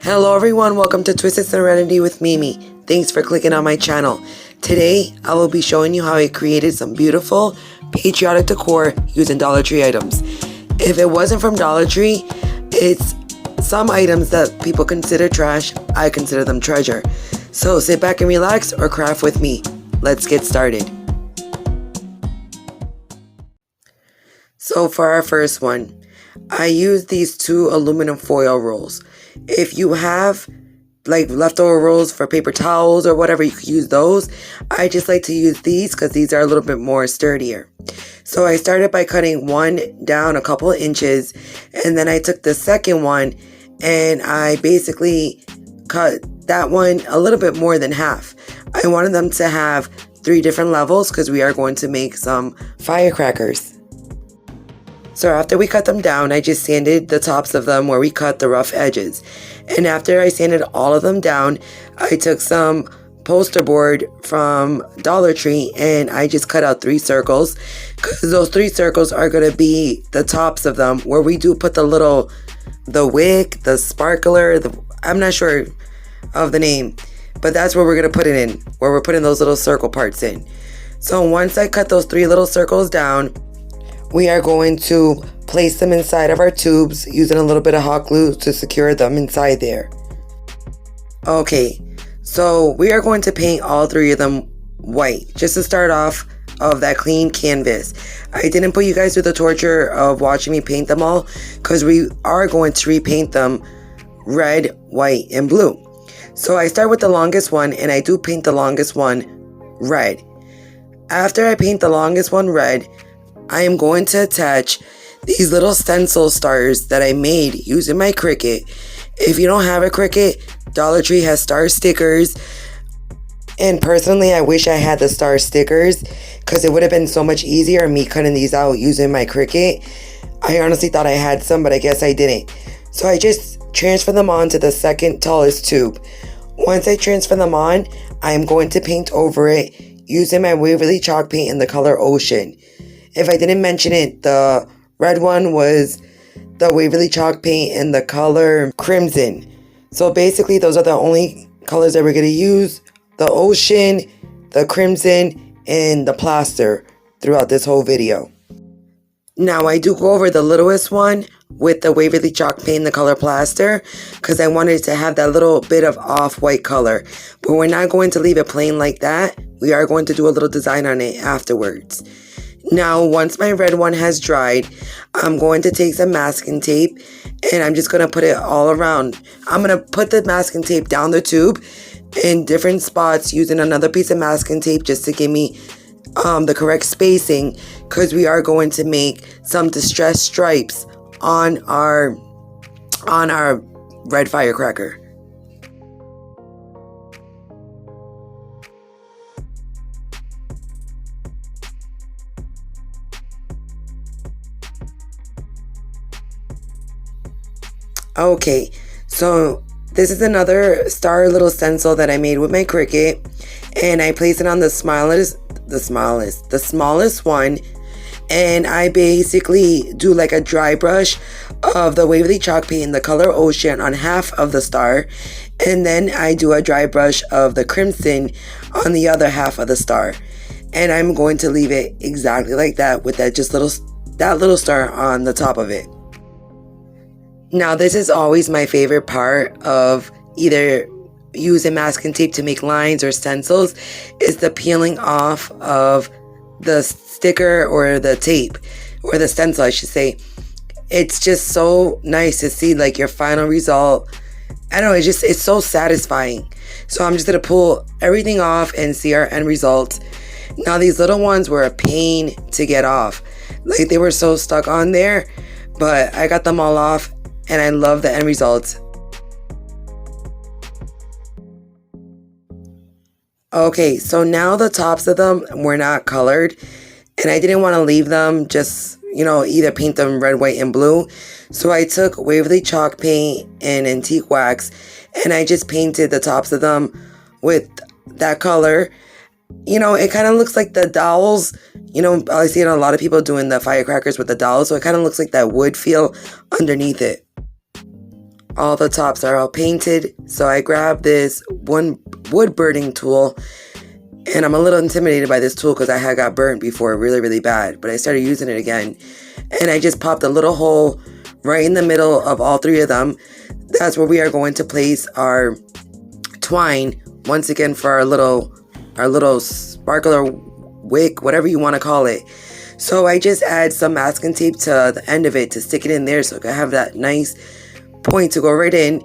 Hello everyone, welcome to Twisted Serenity with Mimi. Thanks for clicking on my channel. Today, I will be showing you how I created some beautiful patriotic decor using Dollar Tree items. If it wasn't from Dollar Tree, it's some items that people consider trash, I consider them treasure. So sit back and relax or craft with me. Let's get started. So for our first one, I used these two aluminum foil rolls. If you have like leftover rolls for paper towels or whatever, you could use those. I just like to use these because these are a little bit more sturdier. So I started by cutting one down a couple of inches, and then I took the second one and I basically cut that one a little bit more than half. I wanted them to have 3 different levels because we are going to make some firecrackers. So after we cut them down, I just sanded the tops of them where we cut the rough edges. And after I sanded all of them down, I took some poster board from Dollar Tree and I just cut out 3 circles, because those 3 circles are going to be the tops of them where we do put the wick, the sparkler, I'm not sure of the name, but that's where we're going to put it in, where we're putting those little circle parts in. So once I cut those 3 little circles down, we are going to place them inside of our tubes using a little bit of hot glue to secure them inside there. Okay, so we are going to paint all 3 of them white, just to start off of that clean canvas. I didn't put you guys through the torture of watching me paint them all, because we are going to repaint them red, white, and blue. So I start with the longest one, and I do paint the longest one red. After I paint the longest one red, I am going to attach these little stencil stars that I made using my Cricut. If you don't have a Cricut, Dollar Tree has star stickers. And personally, I wish I had the star stickers, because it would have been so much easier me cutting these out using my Cricut. I honestly thought I had some, but I guess I didn't. So I just transfer them on to the second tallest tube. Once I transfer them on, I am going to paint over it using my Waverly chalk paint in the color Ocean. If I didn't mention it, the red one was the Waverly chalk paint in the color Crimson. So basically, those are the only colors that we're going to use. The Ocean, the Crimson, and the Plaster throughout this whole video. Now, I do go over the littlest one with the Waverly chalk paint in the color Plaster, because I wanted to have that little bit of off-white color. But we're not going to leave it plain like that. We are going to do a little design on it afterwards. Now, once my red one has dried, I'm going to take some masking tape and I'm just going to put it all around. I'm going to put the masking tape down the tube in different spots using another piece of masking tape just to give me the correct spacing, because we are going to make some distressed stripes on our red firecracker. Okay, so this is another star little stencil that I made with my Cricut, and I place it on the smallest one, and I basically do like a dry brush of the Waverly chalk paint in the color Ocean on half of the star, and then I do a dry brush of the Crimson on the other half of the star, and I'm going to leave it exactly like that with that little star on the top of it. Now, this is always my favorite part of either using masking tape to make lines or stencils, is the peeling off of the sticker or the tape, or the stencil, I should say. It's just so nice to see like your final result. I don't know, it's so satisfying. So I'm just going to pull everything off and see our end result. Now, these little ones were a pain to get off. Like, they were so stuck on there, but I got them all off. And I love the end result. Okay, so now the tops of them were not colored. And I didn't want to leave them just, either paint them red, white, and blue. So I took Waverly chalk paint and antique wax, and I just painted the tops of them with that color. It kind of looks like the dowels. I see a lot of people doing the firecrackers with the dowels. So it kind of looks like that wood feel underneath it. All the tops are all painted. So I grabbed this one wood burning tool, and I'm a little intimidated by this tool because I had got burnt before really, really bad. But I started using it again, and I just popped a little hole right in the middle of all three of them. That's where we are going to place our twine once again for our little sparkler wick, whatever you want to call it. So I just add some masking tape to the end of it to stick it in there so I can have that nice point to go right in,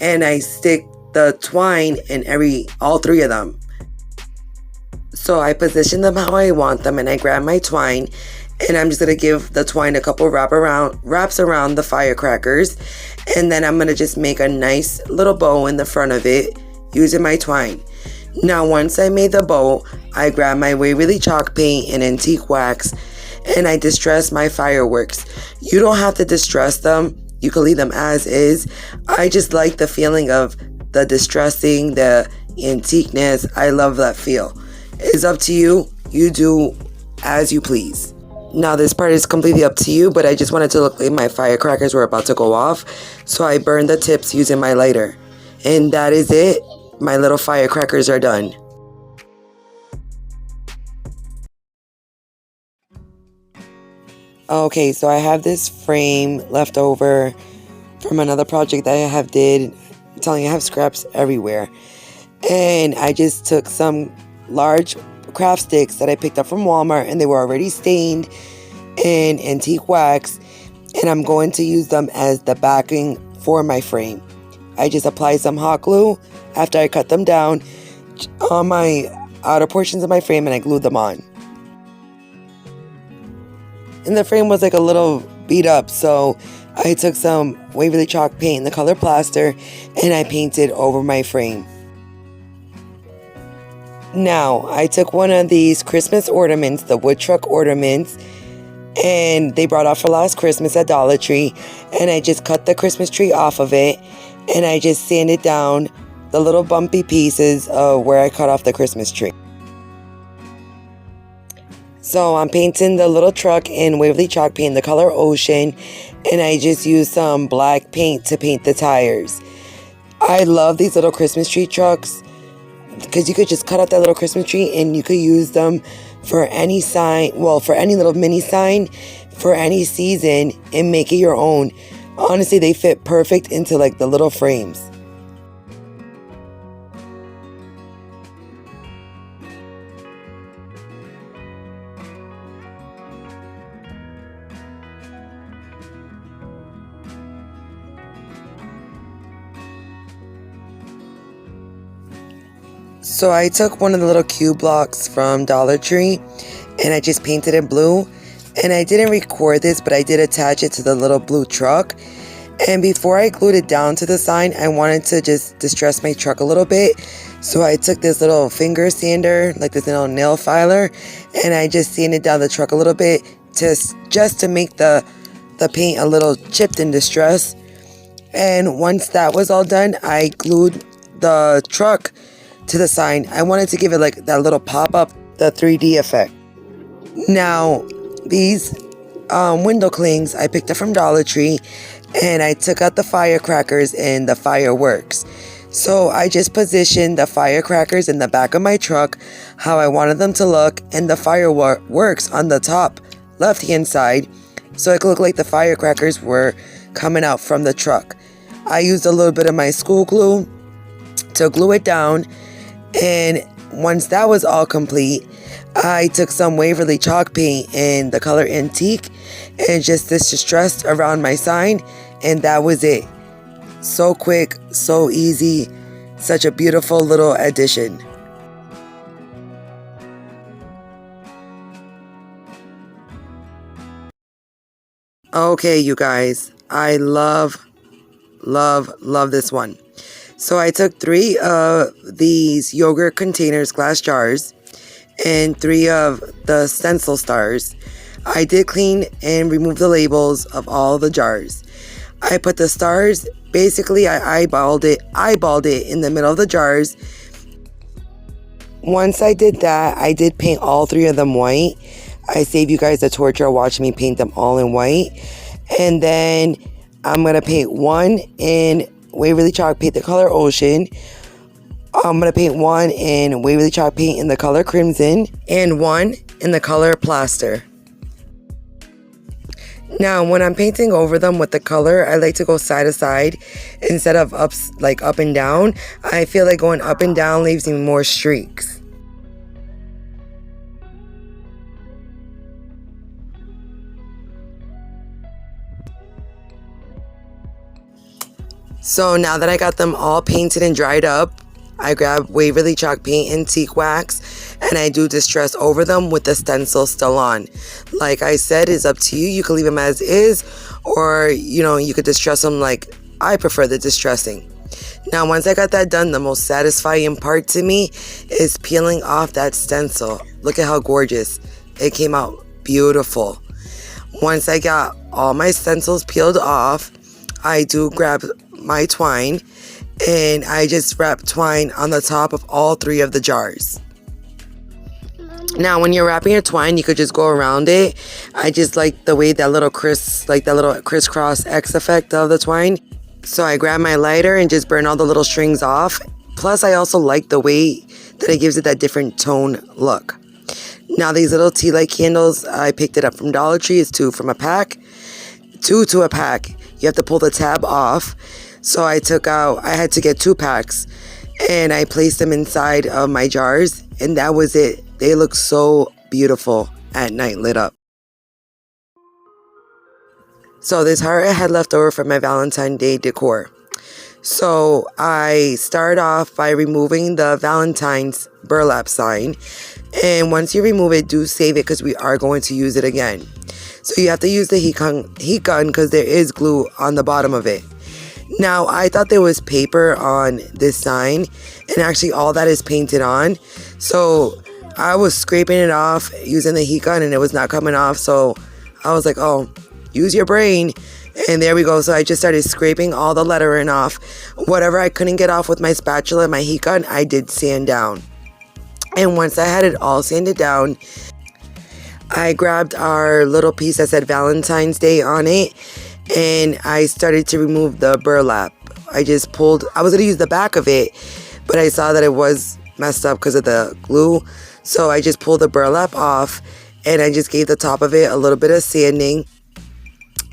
and I stick the twine in all three of them. So I position them how I want them, and I grab my twine, and I'm just going to give the twine a couple wraps around the firecrackers, and then I'm going to just make a nice little bow in the front of it using my twine. Now once I made the bow, I grab my Waverly chalk paint and antique wax, and I distress my fireworks. You don't have to distress them. You can leave them as is. I just like the feeling of the distressing, the antiqueness. I love that feel. It's up to you. You do as you please. Now this part is completely up to you, but I just wanted to look like my firecrackers were about to go off. So I burned the tips using my lighter. And that is it. My little firecrackers are done. Okay, so I have this frame left over from another project that I did. I'm telling you, I have scraps everywhere. And I just took some large craft sticks that I picked up from Walmart, and they were already stained in antique wax. And I'm going to use them as the backing for my frame. I just applied some hot glue after I cut them down on my outer portions of my frame, and I glued them on. And the frame was like a little beat up, so I took some Waverly chalk paint in the color plaster, and I painted over my frame. Now, I took one of these Christmas ornaments, the wood truck ornaments, and they brought out for last Christmas at Dollar Tree, and I just cut the Christmas tree off of it, and I just sanded down the little bumpy pieces of where I cut off the Christmas tree. So I'm painting the little truck in Waverly chalk paint, the color Ocean, and I just used some black paint to paint the tires. I love these little Christmas tree trucks because you could just cut out that little Christmas tree and you could use them for any sign, well, for any little mini sign for any season and make it your own. Honestly, they fit perfect into like the little frames. So I took one of the little cube blocks from Dollar Tree and I just painted it blue. And I didn't record this, but I did attach it to the little blue truck. And before I glued it down to the sign, I wanted to just distress my truck a little bit. So I took this little finger sander, like this little nail filer, and I just sanded down the truck a little bit just to make the paint a little chipped and distressed. And once that was all done, I glued the truck to the sign. I wanted to give it like that little pop-up, the 3D effect. Now, these window clings I picked up from Dollar Tree, and I took out the firecrackers and the fireworks. So I just positioned the firecrackers in the back of my truck how I wanted them to look, and the fireworks on the top left-hand side so it could look like the firecrackers were coming out from the truck. I used a little bit of my school glue to glue it down, and once that was all complete, I took some Waverly chalk paint in the color Antique and just distressed around my sign, and that was it. So quick, so easy, such a beautiful little addition. Okay, you guys, I love this one. So I took 3 of these yogurt containers, glass jars, and 3 of the stencil stars. I did clean and remove the labels of all the jars. I put the stars, basically I eyeballed it in the middle of the jars. Once I did that, I did paint all 3 of them white. I saved you guys the torture of watching me paint them all in white. And then I'm going to paint one in Waverly Chalk Paint the color Ocean. I'm going to paint one in Waverly Chalk Paint in the color Crimson. And one in the color Plaster. Now, when I'm painting over them with the color, I like to go side to side instead of up and down. I feel like going up and down leaves me more streaks. So now that I got them all painted and dried up, I grab Waverly Chalk Paint and Teak Wax, and I do distress over them with the stencil still on. Like I said, it's up to you. You can leave them as is, or you could distress them. Like I prefer the distressing. Now once I got that done, the most satisfying part to me is peeling off that stencil. Look at how gorgeous. It came out beautiful. Once I got all my stencils peeled off, I do grab my twine and I just wrap twine on the top of all 3 of the jars. Now when you're wrapping your twine, you could just go around it. I just like the way that little crisscross X effect of the twine. So I grab my lighter and just burn all the little strings off. Plus I also like the way that it gives it that different tone look. Now these little tea light candles, I picked it up from Dollar Tree. It's 2 from a pack. 2 to a pack. You have to pull the tab off. So I had to get 2 packs and I placed them inside of my jars, and that was it. They look so beautiful at night lit up. So this heart I had left over from my Valentine's Day decor. So I start off by removing the Valentine's burlap sign, and once you remove it, do save it because we are going to use it again. So you have to use the heat gun because there is glue on the bottom of it. Now, I thought there was paper on this sign, and actually all that is painted on. So I was scraping it off using the heat gun, and it was not coming off. So I was like, oh, use your brain. And there we go. So I just started scraping all the lettering off. Whatever I couldn't get off with my spatula and my heat gun, I did sand down. And once I had it all sanded down, I grabbed our little piece that said Valentine's Day on it, and I started to remove the burlap. I was going to use the back of it, but I saw that it was messed up because of the glue. So I just pulled the burlap off, and I just gave the top of it a little bit of sanding.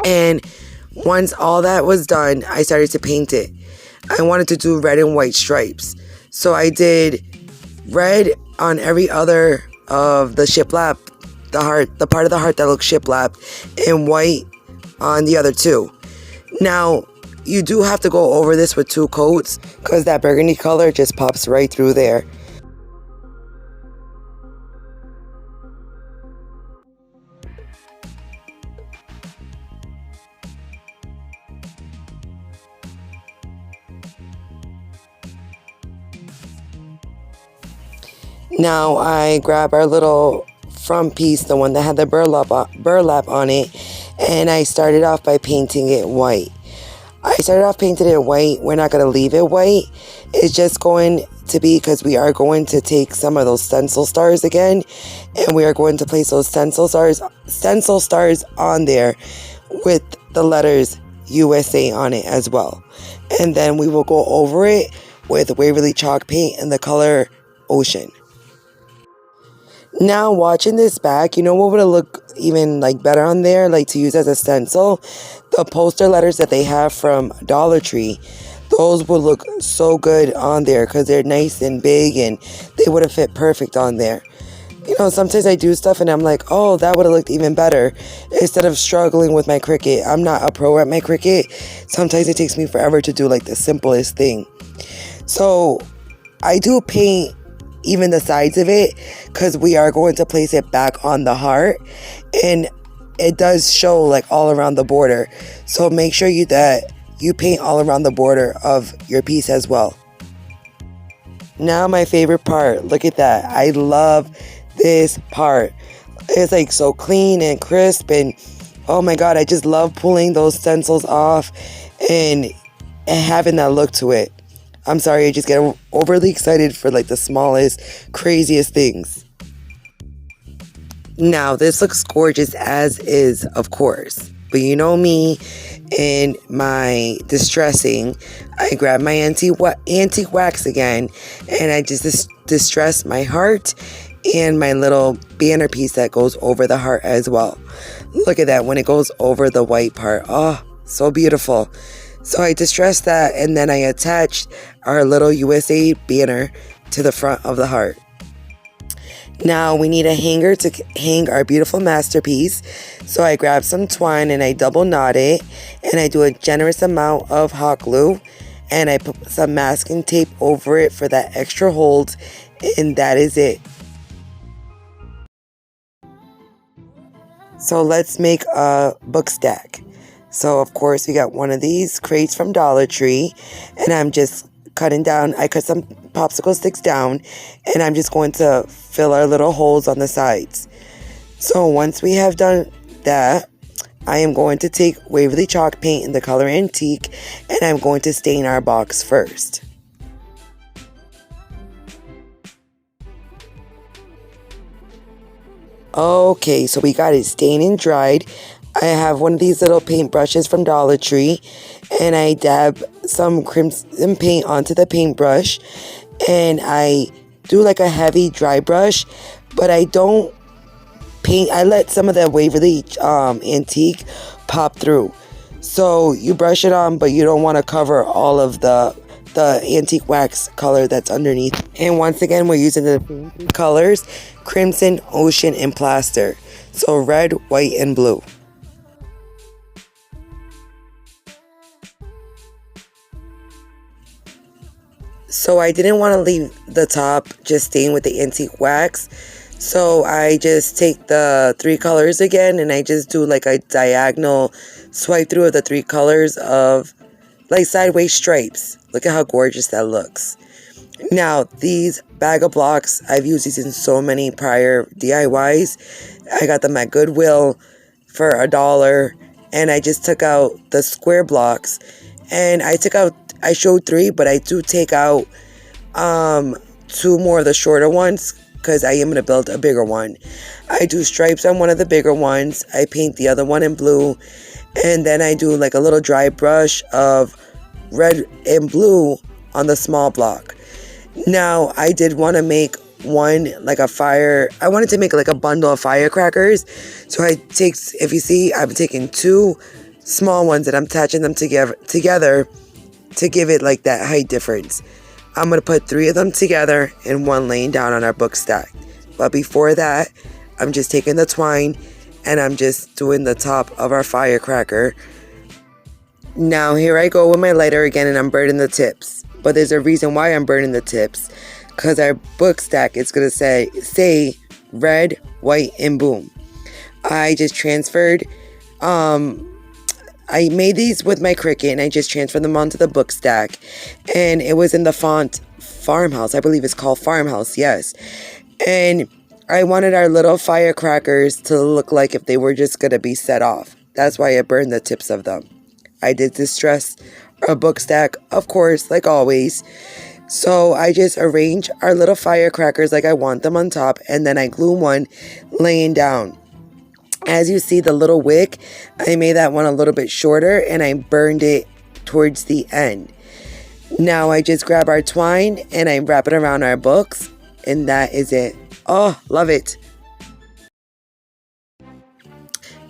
And once all that was done, I started to paint it. I wanted to do red and white stripes. So I did red on every other of the shiplap, the part of the heart that looks shiplap, and white on the other 2. Now, you do have to go over this with 2 coats because that burgundy color just pops right through there. Now I grab our little front piece, the one that had the burlap on it, and I started off by painting it white. I started off painting it white. We're not going to leave it white. It's just going to be because we are going to take some of those stencil stars again, and we are going to place those stencil stars on there with the letters USA on it as well. And then we will go over it with Waverly Chalk Paint in the color Ocean. Now watching this back, you know what would look even better on there, to use as a stencil? The poster letters that they have from Dollar Tree. Those would look so good on there because they're nice and big, and they would have fit perfect on there. Sometimes I do stuff and I'm like, oh, that would have looked even better instead of struggling with my Cricut. I'm not a pro at my Cricut. Sometimes it takes me forever to do the simplest thing. So I do paint even the sides of it because we are going to place it back on the heart, and it does show all around the border. So make sure that you paint all around the border of your piece as well. Now my favorite part, look at that. I love this part. It's so clean and crisp, and oh my god, I just love pulling those stencils off and having that look to it. I'm sorry, I just get overly excited for the smallest, craziest things. Now, this looks gorgeous as is, of course. But you know me, in my distressing, I grab my antique wax again, and I just distress my heart and my little banner piece that goes over the heart as well. Look at that when it goes over the white part. Oh, so beautiful. So I distressed that, and then I attached our little USA banner to the front of the heart. Now we need a hanger to hang our beautiful masterpiece. So I grab some twine and I double knot it, and I do a generous amount of hot glue, and I put some masking tape over it for that extra hold, and that is it. So let's make a book stack. So of course we got one of these crates from Dollar Tree, and I'm just cutting down, I cut some popsicle sticks down, and I'm just going to fill our little holes on the sides. So once we have done that, I am going to take Waverly chalk paint in the color Antique, and I'm going to stain our box first. Okay, so we got it stained and dried. I have one of these little paint brushes from Dollar Tree, and I dab some crimson paint onto the paintbrush, and I do like a heavy dry brush, but I don't paint. I let some of the Waverly Antique pop through. So you brush it on, but you don't want to cover all of the antique wax color that's underneath. And once again, we're using the same three colors: crimson, ocean, and plaster. So red, white, and blue. So I didn't want to leave the top just stained with the antique wax. So I just take the three colors again, and I just do like a diagonal swipe through of the three colors of like sideways stripes. Look at how gorgeous that looks. Now these bag of blocks, I've used these in so many prior DIYs. I got them at Goodwill for $1, and I just took out the square blocks, and I showed 3, but I do take out 2 more of the shorter ones because I am going to build a bigger one. I do stripes on one of the bigger ones. I paint the other one in blue, and then I do like a little dry brush of red and blue on the small block. Now I did want to make one like I wanted to make like a bundle of firecrackers. So if you see, I'm taking 2 small ones and I'm attaching them together to give it like that height difference. I'm going to put 3 of them together and 1 laying down on our book stack. But before that, I'm just taking the twine and I'm just doing the top of our firecracker. Now here I go with my lighter again, and I'm burning the tips. But there's a reason why I'm burning the tips, because our book stack is going to say red, white, and boom. I just transferred I made these with my Cricut, and I just transferred them onto the book stack, and it was in the font Farmhouse. I believe it's called Farmhouse, yes. And I wanted our little firecrackers to look like if they were just going to be set off. That's why I burned the tips of them. I did distress our book stack, of course, like always. So I just arrange our little firecrackers like I want them on top, and then I glue one laying down. As you see the little wick, I made that one a little bit shorter, and I burned it towards the end. Now I just grab our twine and I wrap it around our books, and that is it. Oh, love it.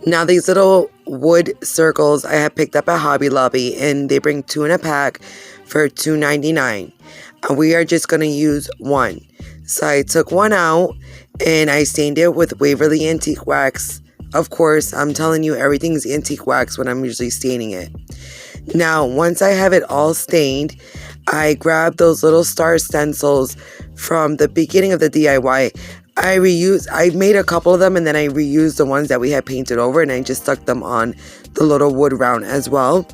Now these little wood circles I have picked up at Hobby Lobby, and they bring 2 in a pack for $2.99. And we are just going to use 1. So I took 1 out and I stained it with Waverly Antique Wax. Of course, I'm telling you, everything's antique wax when I'm usually staining it. Now, once I have it all stained, I grab those little star stencils from the beginning of the DIY. I made a couple of them, and then I reused the ones that we had painted over, and I just stuck them on the little wood round as well.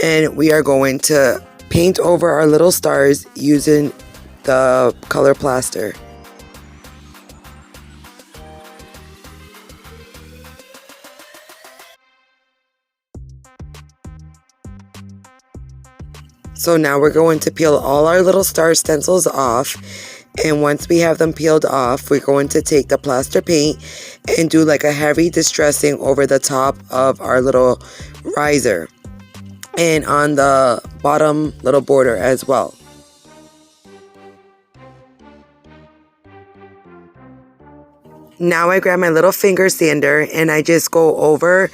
And we are going to paint over our little stars using the color plaster. So now we're going to peel all our little star stencils off, and once we have them peeled off, we're going to take the plaster paint and do like a heavy distressing over the top of our little riser. and on the bottom little border as well. Now I grab my little finger sander and I just go over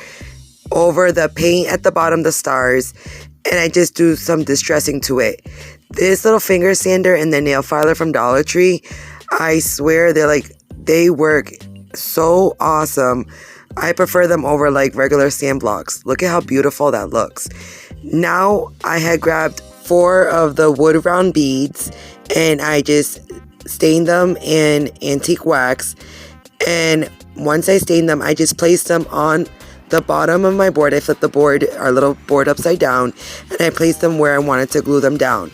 the paint at the bottom, the stars, and I just do some distressing to it. This little finger sander and the nail filer from Dollar Tree, I swear they work so awesome. I prefer them over like regular sand blocks. Look at how beautiful that looks. Now I had grabbed 4 of the wood round beads and I just stained them in antique wax. And once I stained them, I just placed them on the bottom of my board. I flipped the board, our little board, upside down, and I placed them where I wanted to glue them down.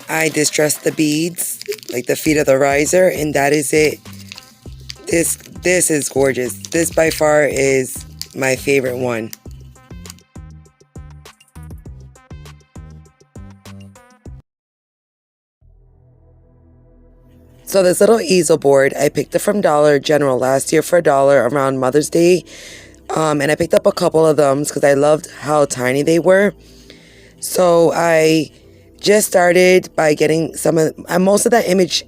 I distressed the beads, like the feet of the riser, and that is it. This is gorgeous. This by far is my favorite one. So this little easel board, I picked it from Dollar General last year for $1 around Mother's Day. And I picked up a couple of them because I loved how tiny they were. So I just started by getting most of that image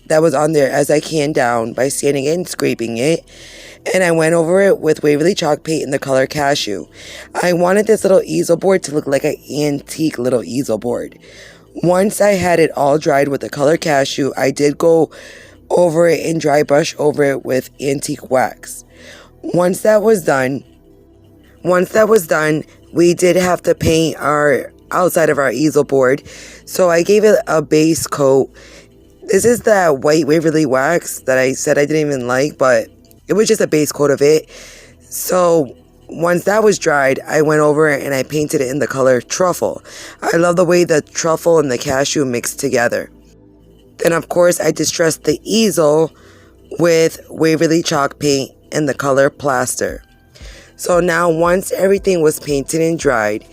that was on there as I can down by sanding it and scraping it. And I went over it with Waverly chalk paint in the color Cashew. I wanted this little easel board to look like an antique little easel board. Once I had it all dried with the color Cashew, I did go over it and dry brush over it with antique wax. Once that was done, we did have to paint our outside of our easel board. So I gave it a base coat. This is that white Waverly wax that I said I didn't even like, but it was just a base coat of it. So once that was dried, I went over it and I painted it in the color Truffle. I love the way the truffle and the cashew mixed together. Then of course I distressed the easel with Waverly chalk paint in the color Plaster. So now once everything was painted and dried,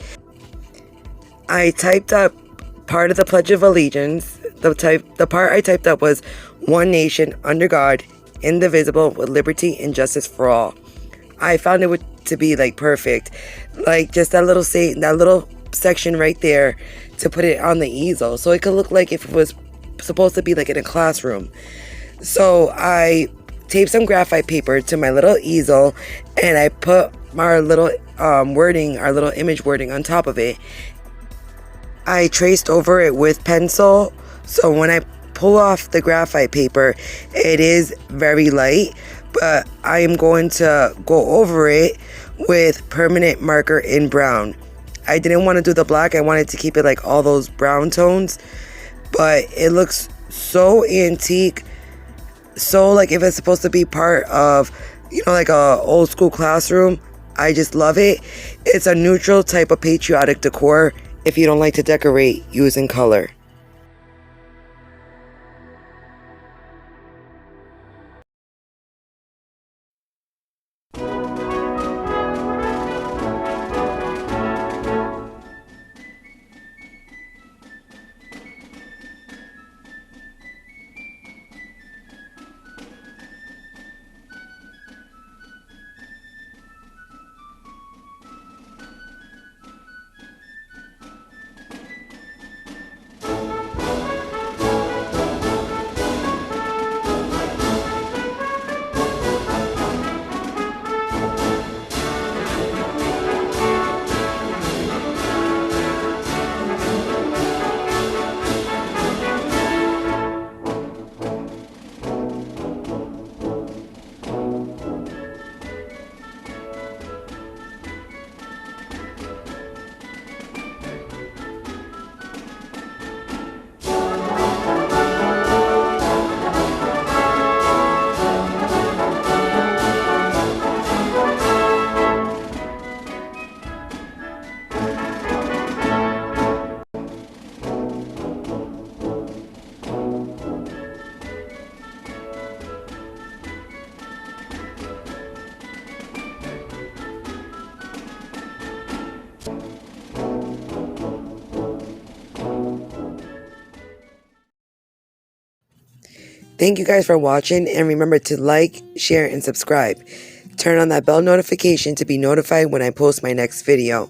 I typed up part of the Pledge of Allegiance. The part I typed up was "One nation under God, indivisible, with liberty and justice for all." I found it to be like perfect, like just that little section right there to put it on the easel, so it could look like if it was supposed to be like in a classroom. So I taped some graphite paper to my little easel and I put our little wording, our little image wording on top of it. I traced over it with pencil, so when I pull off the graphite paper, it is very light, but I am going to go over it with permanent marker in brown. I didn't want to do the black, I wanted to keep it like all those brown tones, but it looks so antique, so like if it's supposed to be part of, like a old school classroom. I just love it. It's a neutral type of patriotic decor if you don't like to decorate using color. Thank you guys for watching, and remember to like, share, and subscribe. Turn on that bell notification to be notified when I post my next video.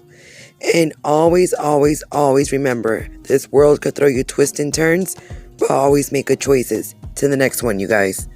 And always, always, always remember, this world could throw you twists and turns, but always make good choices. To the next one, you guys.